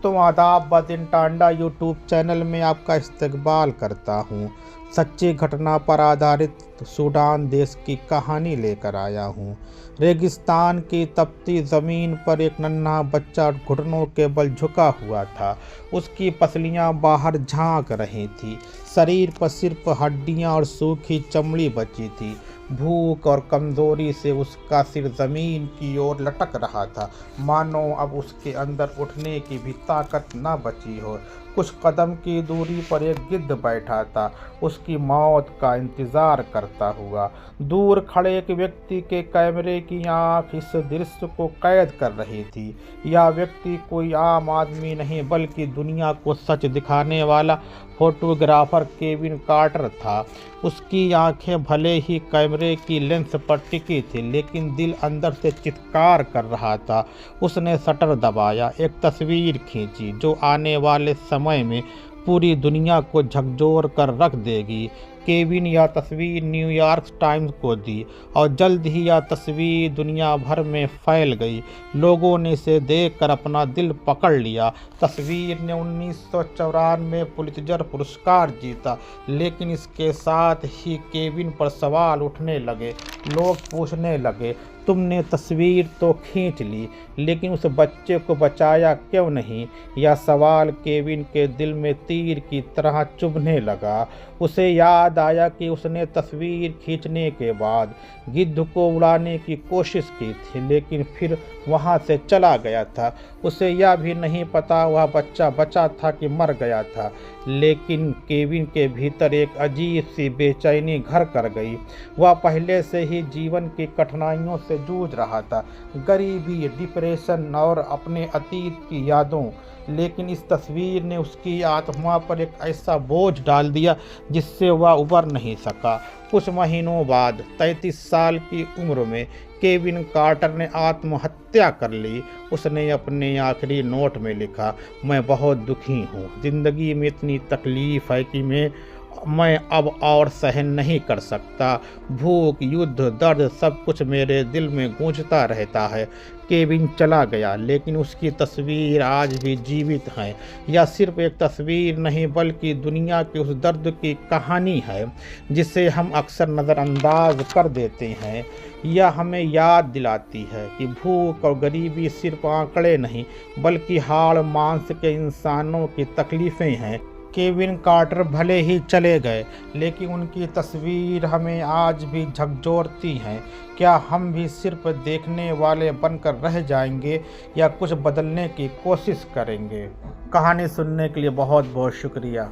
दोस्तों आदाब बदिन Tanda YouTube channel में आपका इस्तकबाल करता हूँ। सच्ची घटना पर आधारित सूडान देश की कहानी लेकर आया हूँ। रेगिस्तान की तपती ज़मीन पर एक नन्हा बच्चा घुटनों के बल झुका हुआ था। उसकी पसलियाँ बाहर झांक रही थीं। शरीर पर सिर्फ हड्डियाँ और सूखी चमड़ी बची थी। भूख और कमज़ोरी से उसका सिर ज़मीन की ओर लटक रहा था, मानो अब उसके अंदर उठने की भी ताकत न बची हो। कुछ कदम की दूरी पर एक गिद्ध बैठा था, उसकी मौत का इंतज़ार करता हुआ। दूर खड़े एक व्यक्ति के कैमरे की आंख इस दृश्य को कैद कर रही थी। यह व्यक्ति कोई आम आदमी नहीं, बल्कि दुनिया को सच दिखाने वाला फोटोग्राफर केविन कार्टर था। उसकी आंखें भले ही कैमरे की लेंस पर टिकी थी, लेकिन दिल अंदर से चित्कार कर रहा था। उसने शटर दबाया, एक तस्वीर खींची जो आने वाले समय में पूरी दुनिया को झकझोर कर रख देगी। केविन यह तस्वीर न्यूयॉर्क टाइम्स को दी और जल्द ही यह तस्वीर दुनिया भर में फैल गई। लोगों ने इसे देखकर अपना दिल पकड़ लिया। तस्वीर ने 1994 में पुलित्ज़र पुरस्कार जीता, लेकिन इसके साथ ही केविन पर सवाल उठने लगे। लोग पूछने लगे, तुमने तस्वीर तो खींच ली, लेकिन उस बच्चे को बचाया क्यों नहीं? यह सवाल केविन के दिल में तीर की तरह चुभने लगा। उसे याद आया कि उसने तस्वीर खींचने के बाद गिद्ध को उड़ाने की कोशिश की थी, लेकिन फिर वहां से चला गया था। उसे यह भी नहीं पता वह बच्चा बचा था कि मर गया था। लेकिन केविन के भीतर एक अजीब सी बेचैनी घर कर गई। वह पहले से ही जीवन की कठिनाइयों से जूझ रहा था, गरीबी, डिप्रेशन और अपने अतीत की यादों। लेकिन इस तस्वीर ने उसकी आत्मा पर एक ऐसा बोझ डाल दिया जिससे वह उबर नहीं सका। कुछ महीनों बाद 33 साल की उम्र में केविन कार्टर ने आत्महत्या कर ली। उसने अपने आखिरी नोट में लिखा, मैं बहुत दुखी हूँ। ज़िंदगी में इतनी तकलीफ़ है कि मैं अब और सहन नहीं कर सकता। भूख, युद्ध, दर्द सब कुछ मेरे दिल में गूंजता रहता है। केविन चला गया, लेकिन उसकी तस्वीर आज भी जीवित है। यह सिर्फ एक तस्वीर नहीं, बल्कि दुनिया के उस दर्द की कहानी है जिसे हम अक्सर नज़रअंदाज कर देते हैं। यह हमें याद दिलाती है कि भूख और गरीबी सिर्फ आंकड़े नहीं, बल्कि हाड़ मांस के इंसानों की तकलीफ़ें हैं। केविन कार्टर भले ही चले गए, लेकिन उनकी तस्वीर हमें आज भी झकझोरती है। क्या हम भी सिर्फ देखने वाले बनकर रह जाएंगे या कुछ बदलने की कोशिश करेंगे? कहानी सुनने के लिए बहुत बहुत शुक्रिया।